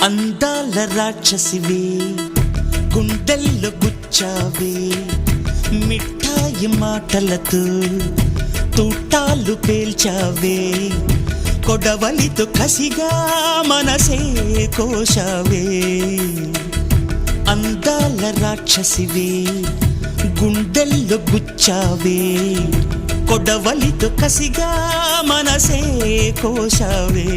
అందాల రాక్షసివే గుండెల్లో గుచ్చావే మిఠాయి మాటలతో తూటాలు పేల్చావే కొడవలితో కసిగా మనసే కోశావే అందాల రాక్షసివే గుండెల్లో గుచ్చావే కొడవలితో కసిగా మనసే కోశావే